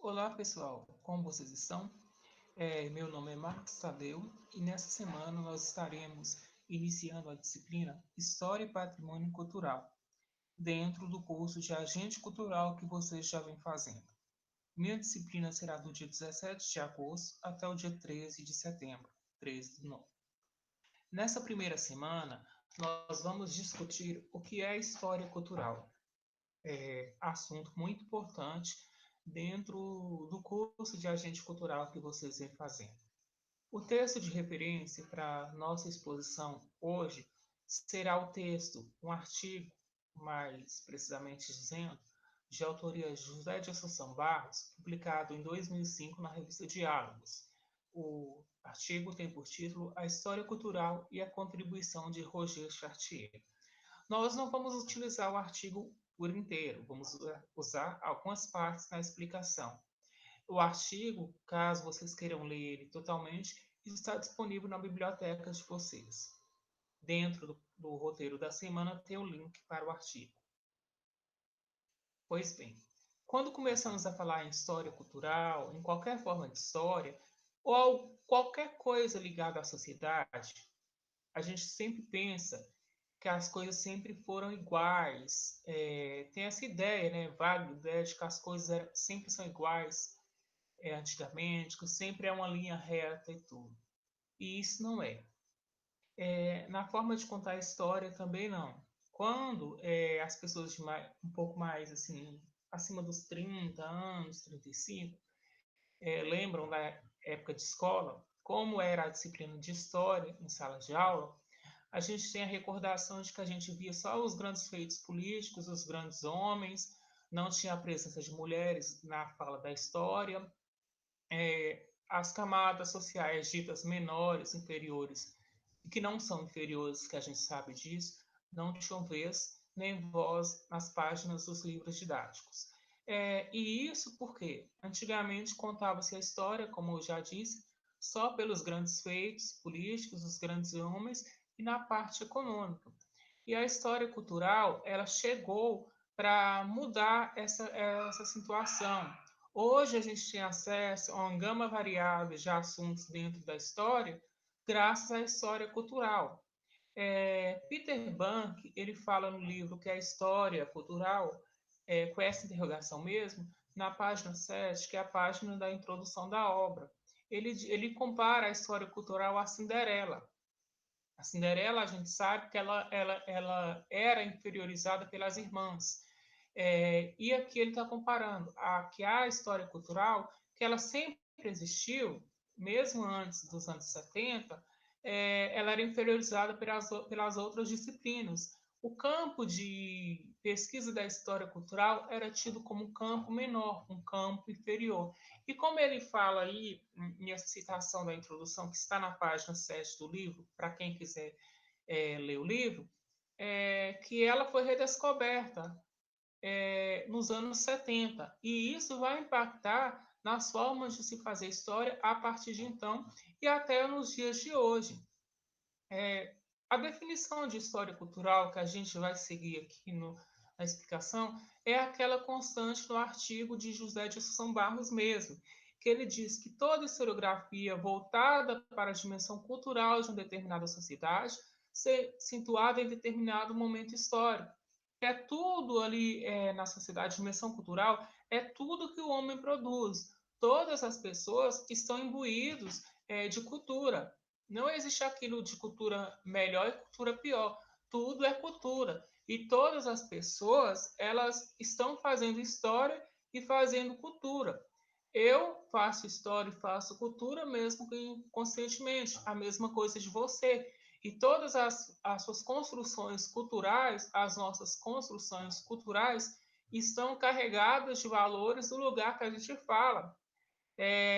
Olá pessoal, como vocês estão? Meu nome é Marcos Tadeu e nessa semana nós estaremos iniciando a disciplina História e Patrimônio Cultural, dentro do curso de Agente Cultural que vocês já vêm fazendo. Minha disciplina será do dia 17 de agosto até o dia 13 de setembro, 13 do 9. Nessa primeira semana, nós vamos discutir o que é história cultural, assunto muito importante dentro do curso de agente cultural que vocês vêm fazendo. O texto de referência para nossa exposição hoje será o texto, um artigo, mais precisamente dizendo, de autoria de José de Assunção Barros, publicado em 2005 na revista Diálogos. O artigo tem por título A História Cultural e a Contribuição de Roger Chartier. Nós não vamos utilizar o artigo por inteiro, vamos usar algumas partes na explicação. O artigo, caso vocês queiram ler ele totalmente, está disponível na biblioteca de vocês. Dentro do roteiro da semana tem o link para o artigo. Pois bem, quando começamos a falar em história cultural, em qualquer forma de história, ou qualquer coisa ligada à sociedade, a gente sempre pensa que as coisas sempre foram iguais. Tem essa ideia, né, vaga ideia de que as coisas sempre são iguais antigamente, que sempre é uma linha reta e tudo. E isso não é. Na forma de contar a história também não. Quando as pessoas um pouco mais assim, acima dos 30 anos, 35, lembram da época de escola, como era a disciplina de história em sala de aula, a gente tem a recordação de que a gente via só os grandes feitos políticos, os grandes homens, não tinha a presença de mulheres na fala da história, as camadas sociais ditas menores, inferiores, e que não são inferiores, que a gente sabe disso, não tinham vez nem voz nas páginas dos livros didáticos. E isso porque antigamente contava-se a história, como eu já disse, só pelos grandes feitos políticos, os grandes homens, e na parte econômica. E a história cultural, ela chegou para mudar essa situação. Hoje a gente tem acesso a uma gama variável de assuntos dentro da história, graças à história cultural. Peter Bank, ele fala no livro que a história cultural, com essa interrogação mesmo, na página 7, que é a página da introdução da obra. Ele compara a história cultural à Cinderela. A Cinderela, a gente sabe que ela era inferiorizada pelas irmãs. E aqui ele está comparando que a história cultural, que ela sempre existiu, mesmo antes dos anos 70, ela era inferiorizada pelas outras disciplinas. O campo de pesquisa da história cultural era tido como um campo menor, um campo inferior. E como ele fala aí, nessa citação da introdução, que está na página 7 do livro, para quem quiser ler o livro, que ela foi redescoberta nos anos 70. E isso vai impactar nas formas de se fazer história a partir de então e até nos dias de hoje. A definição de história cultural que a gente vai seguir aqui na explicação é aquela constante no artigo de José de Assunção Barros mesmo, que ele diz que toda historiografia voltada para a dimensão cultural de uma determinada sociedade, situada em determinado momento histórico. É tudo ali na sociedade, dimensão cultural, é tudo que o homem produz. Todas as pessoas estão imbuídos de cultura. Não existe aquilo de cultura melhor e cultura pior. Tudo é cultura. E todas as pessoas, elas estão fazendo história e fazendo cultura. Eu faço história e faço cultura mesmo que inconscientemente. A mesma coisa de você. E todas as suas construções culturais, as nossas construções culturais, estão carregadas de valores do lugar que a gente fala,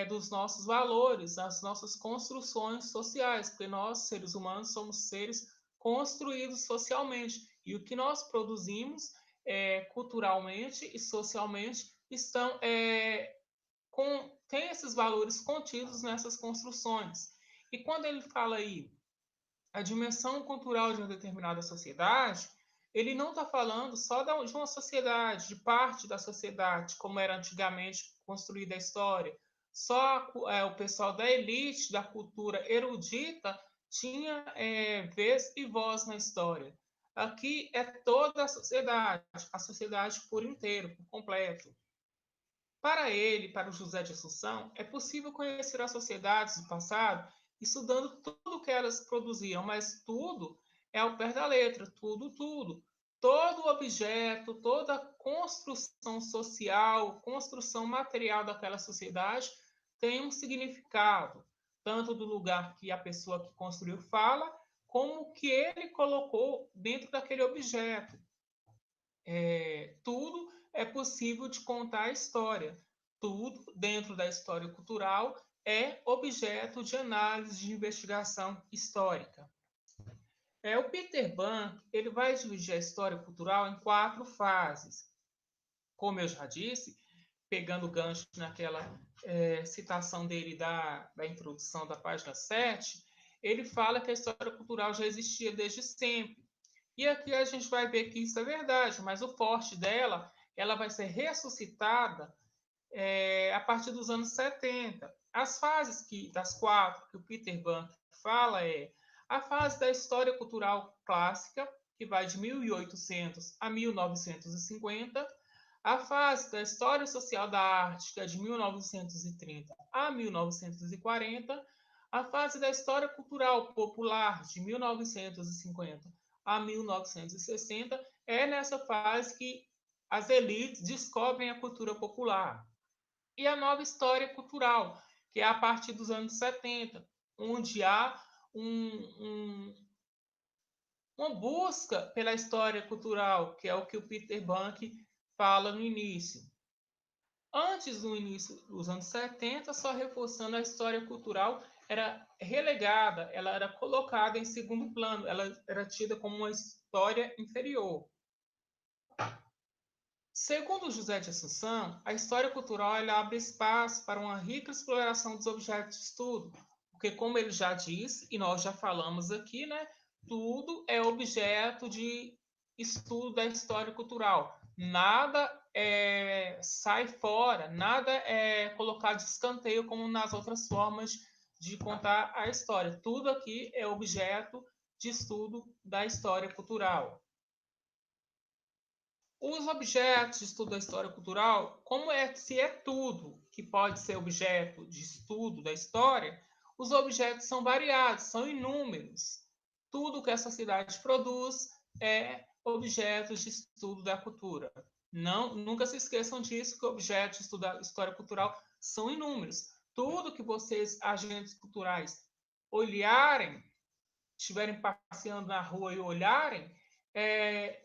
dos nossos valores, das nossas construções sociais, porque nós, seres humanos, somos seres construídos socialmente. E o que nós produzimos culturalmente e socialmente tem esses valores contidos nessas construções. E quando ele fala aí a dimensão cultural de uma determinada sociedade, ele não está falando só de uma sociedade, de parte da sociedade, como era antigamente construída a história. Só o pessoal da elite, da cultura erudita, tinha vez e voz na história. Aqui é toda a sociedade por inteiro, por completo. Para ele, para o José de Assunção, é possível conhecer as sociedades do passado estudando tudo o que elas produziam, mas tudo é ao pé da letra, tudo, tudo. Todo objeto, toda construção social, construção material daquela sociedade tem um significado, tanto do lugar que a pessoa que construiu fala, como o que ele colocou dentro daquele objeto. Tudo é possível de contar a história. Tudo dentro da história cultural é objeto de análise de investigação histórica. O Peter Bank ele vai dividir a história cultural em 4 fases. Como eu já disse, pegando o gancho naquela citação dele da introdução da página 7, ele fala que a história cultural já existia desde sempre. E aqui a gente vai ver que isso é verdade, mas o forte dela, ela vai ser ressuscitada a partir dos anos 70. As fases das 4 que o Peter Bank fala a fase da história cultural clássica, que vai de 1800 a 1950, a fase da história social da arte, que é de 1930 a 1940, a fase da história cultural popular, de 1950 a 1960, é nessa fase que as elites descobrem a cultura popular. E a nova história cultural, que é a partir dos anos 70, onde há uma busca pela história cultural, que é o que o Peter Bank fala no início. Antes do início dos anos 70, só reforçando a história cultural era relegada, ela era colocada em segundo plano, ela era tida como uma história inferior. Segundo José de Assunção, a história cultural ela abre espaço para uma rica exploração dos objetos de estudo, porque, como ele já disse, e nós já falamos aqui, né, tudo é objeto de estudo da história cultural. Nada sai fora, nada é colocado de escanteio como nas outras formas de contar a história. Tudo aqui é objeto de estudo da história cultural. Os objetos de estudo da história cultural, se é tudo que pode ser objeto de estudo da história, os objetos são variados, são inúmeros. Tudo que a sociedade produz é objeto de estudo da cultura. Não, nunca se esqueçam disso, que objetos de estudo da história cultural são inúmeros. Tudo que vocês, agentes culturais, olharem, estiverem passeando na rua e olharem,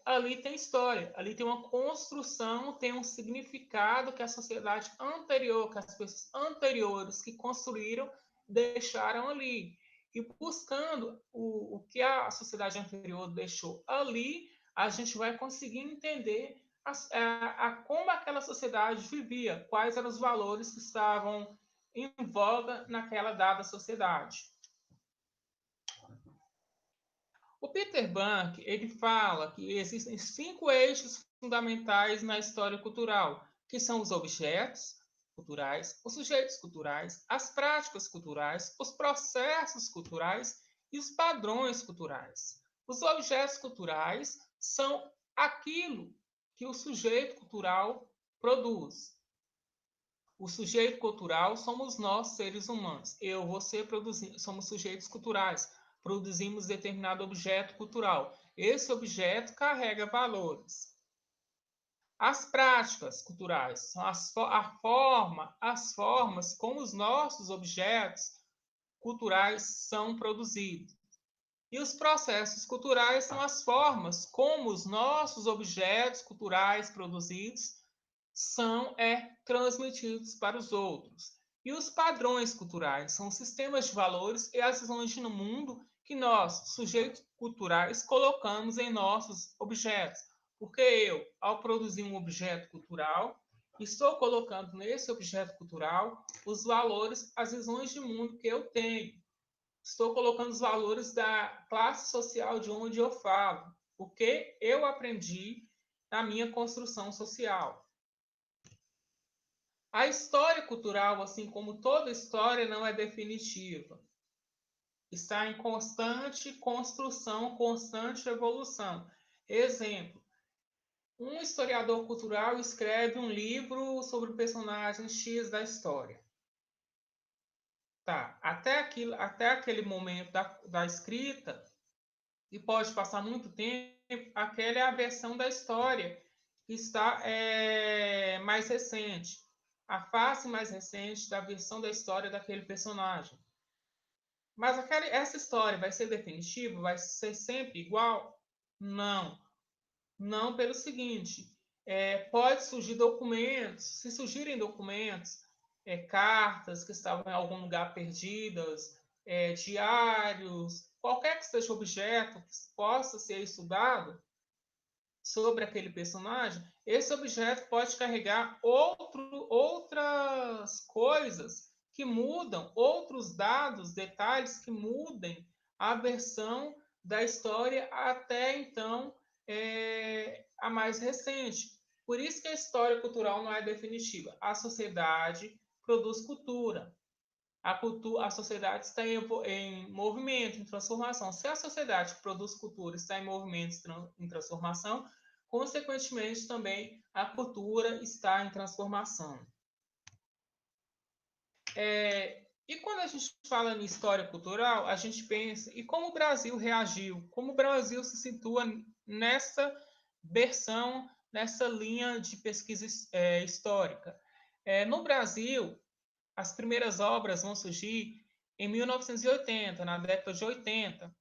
ali tem história, ali tem uma construção, tem um significado que a sociedade anterior, que as pessoas anteriores que construíram, deixaram ali. E buscando o que a sociedade anterior deixou ali, a gente vai conseguir entender como aquela sociedade vivia, quais eram os valores que estavam em voga naquela dada sociedade. O Peter Bank ele fala que existem 5 eixos fundamentais na história cultural, que são os objetos culturais, os sujeitos culturais, as práticas culturais, os processos culturais e os padrões culturais. Os objetos culturais são aquilo que o sujeito cultural produz. O sujeito cultural somos nós, seres humanos. Eu, você, somos sujeitos culturais. Produzimos determinado objeto cultural. Esse objeto carrega valores. As práticas culturais são as formas como os nossos objetos culturais são produzidos. E os processos culturais são as formas como os nossos objetos culturais produzidos são transmitidos para os outros. E os padrões culturais são sistemas de valores e as visões no mundo que nós, sujeitos culturais, colocamos em nossos objetos. Porque eu, ao produzir um objeto cultural, estou colocando nesse objeto cultural os valores, as visões de mundo que eu tenho. Estou colocando os valores da classe social de onde eu falo. o que eu aprendi na minha construção social. A história cultural, assim como toda história, não é definitiva. Está em constante construção, constante evolução. Exemplo, um historiador cultural escreve um livro sobre o personagem X da história. Tá, até aquele momento da escrita, e pode passar muito tempo, aquela é a versão da história que está mais recente, a face mais recente da versão da história daquele personagem. Mas essa história vai ser definitiva? Vai ser sempre igual? Não. Não pelo seguinte, pode surgir documentos, se surgirem documentos, cartas que estavam em algum lugar perdidas, diários, qualquer que seja objeto que possa ser estudado sobre aquele personagem, esse objeto pode carregar outras coisas que mudam, outros dados, detalhes que mudem a versão da história até então a mais recente. Por isso que a história cultural não é definitiva. A sociedade produz cultura. A sociedade está em movimento, em transformação. Se a sociedade que produz cultura está em movimento, em transformação, consequentemente também a cultura está em transformação. E quando a gente fala em história cultural, a gente pensa e como o Brasil reagiu, como o Brasil se situa nessa versão, nessa linha de pesquisa histórica. No Brasil, as primeiras obras vão surgir em 1980, na década de 80.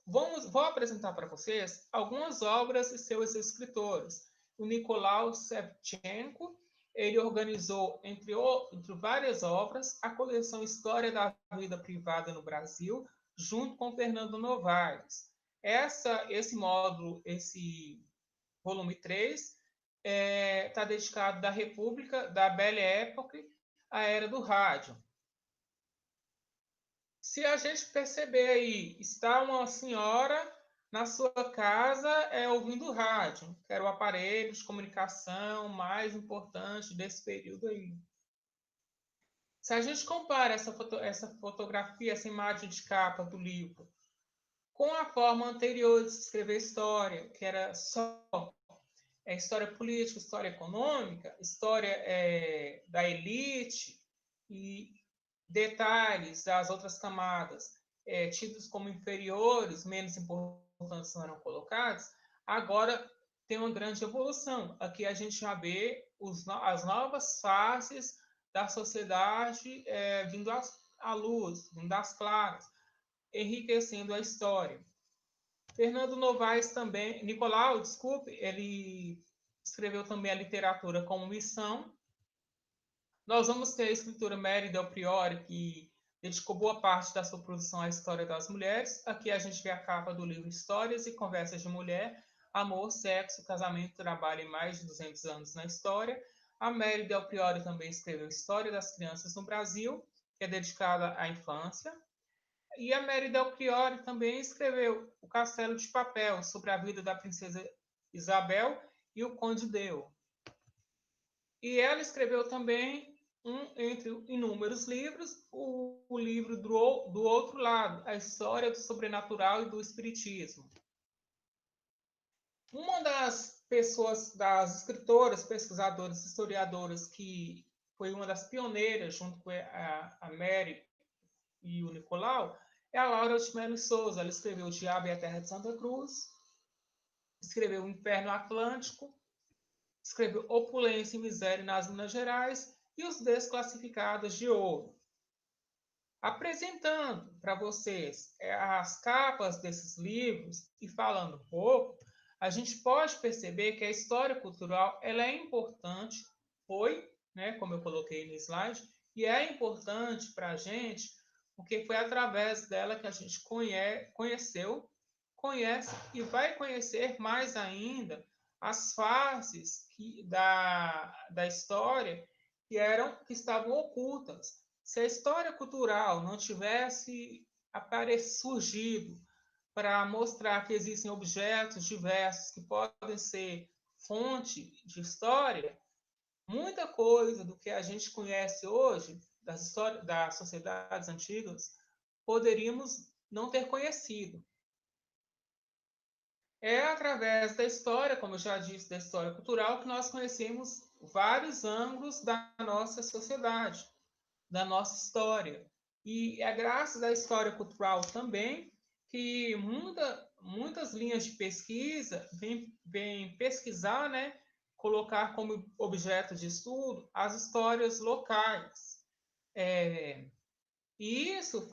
Vou apresentar para vocês algumas obras e seus escritores. O Nicolau Shevchenko, ele organizou, entre várias obras, a coleção História da Vida Privada no Brasil, junto com Fernando Novaes. Esse módulo, esse volume 3, está dedicado da República, da Belle Époque, à Era do Rádio. Se a gente perceber aí, está uma senhora na sua casa ouvindo rádio, que era o aparelho de comunicação mais importante desse período aí. Se a gente compara essa fotografia, essa imagem de capa do livro, com a forma anterior de se escrever história, que era só história política, história econômica, história da elite e detalhes das outras camadas tidos como inferiores, menos importantes não eram colocados, agora tem uma grande evolução. Aqui a gente já vê as novas faces da sociedade vindo à luz, vindo às claras, enriquecendo a história. Fernando Novaes também, Nicolau, desculpe, ele escreveu também a literatura como missão. Nós vamos ter a escritora Mary Del Priore, que dedicou boa parte da sua produção à história das mulheres. Aqui a gente vê a capa do livro Histórias e Conversas de Mulher, Amor, Sexo, Casamento, Trabalho em mais de 200 anos na história. A Mary Del Priore também escreveu História das Crianças no Brasil, que é dedicada à infância. E a Mary Del Priore também escreveu O Castelo de Papel, sobre a vida da princesa Isabel e o Conde Deu. E ela escreveu também, entre inúmeros livros, o livro do outro lado, A História do Sobrenatural e do Espiritismo. Uma das pessoas, das escritoras, pesquisadoras, historiadoras, que foi uma das pioneiras, junto com a Mary e o Nicolau, é a Laura Otmelo Souza. Ela escreveu O Diabo e a Terra de Santa Cruz, escreveu O Inferno Atlântico, escreveu Opulência e Miséria nas Minas Gerais e Os Desclassificados de Ouro. Apresentando para vocês as capas desses livros e falando um pouco, a gente pode perceber que a história cultural ela é importante, como eu coloquei no slide, e é importante para a gente, porque foi através dela que a gente conheceu, conhece e vai conhecer mais ainda as faces da história que estavam ocultas. Se a história cultural não tivesse surgido para mostrar que existem objetos diversos que podem ser fonte de história, muita coisa do que a gente conhece hoje das sociedades antigas poderíamos não ter conhecido. É através da história, como eu já disse, da história cultural, que nós conhecemos vários ângulos da nossa sociedade, da nossa história. E é graças à história cultural também que muitas linhas de pesquisa vêm pesquisar, né, colocar como objeto de estudo as histórias locais. E isso,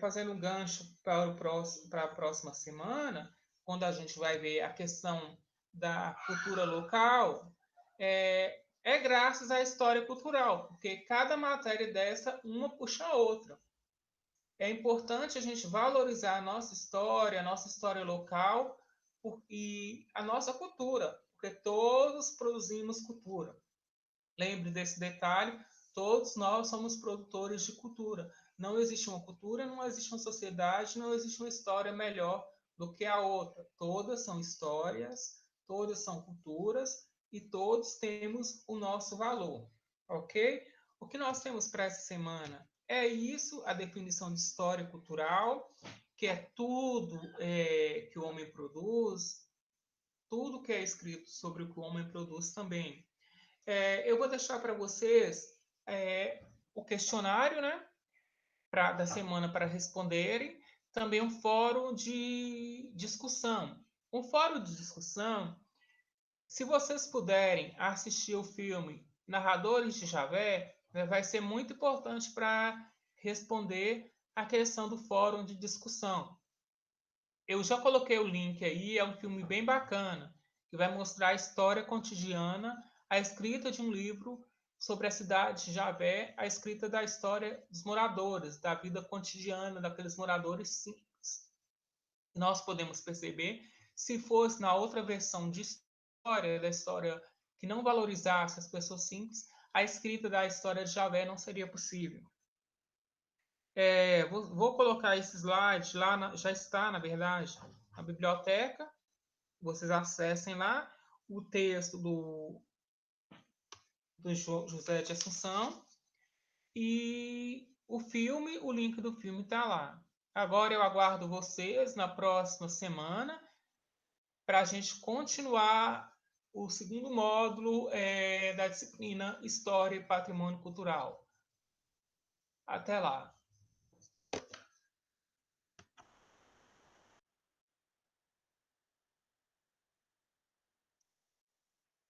fazendo um gancho para a próxima semana, quando a gente vai ver a questão da cultura local, é graças à história cultural, porque cada matéria dessa, uma puxa a outra. É importante a gente valorizar a nossa história local e a nossa cultura, porque todos produzimos cultura. Lembre desse detalhe, todos nós somos produtores de cultura. Não existe uma cultura, não existe uma sociedade, não existe uma história melhor do que a outra. Todas são histórias, todas são culturas e todos temos o nosso valor, ok? O que nós temos para essa semana é isso, a definição de história cultural, que é tudo que o homem produz, tudo que é escrito sobre o que o homem produz também. Eu vou deixar para vocês o questionário, né, da semana para responderem, também um fórum de discussão. Um fórum de discussão, se vocês puderem assistir o filme Narradores de Javé, vai ser muito importante para responder a questão do fórum de discussão. Eu já coloquei o link aí, é um filme bem bacana, que vai mostrar a história cotidiana, a escrita de um livro sobre a cidade de Javé, a escrita da história dos moradores, da vida cotidiana daqueles moradores simples. Nós podemos perceber, se fosse na outra versão de história, da história que não valorizasse as pessoas simples, a escrita da história de Javé não seria possível. Vou colocar esse slide lá, já está, na verdade, na biblioteca. Vocês acessem lá o texto do José de Assunção e o link do filme está lá. Agora eu aguardo vocês na próxima semana para a gente continuar o segundo módulo da disciplina História e Patrimônio Cultural. Até lá!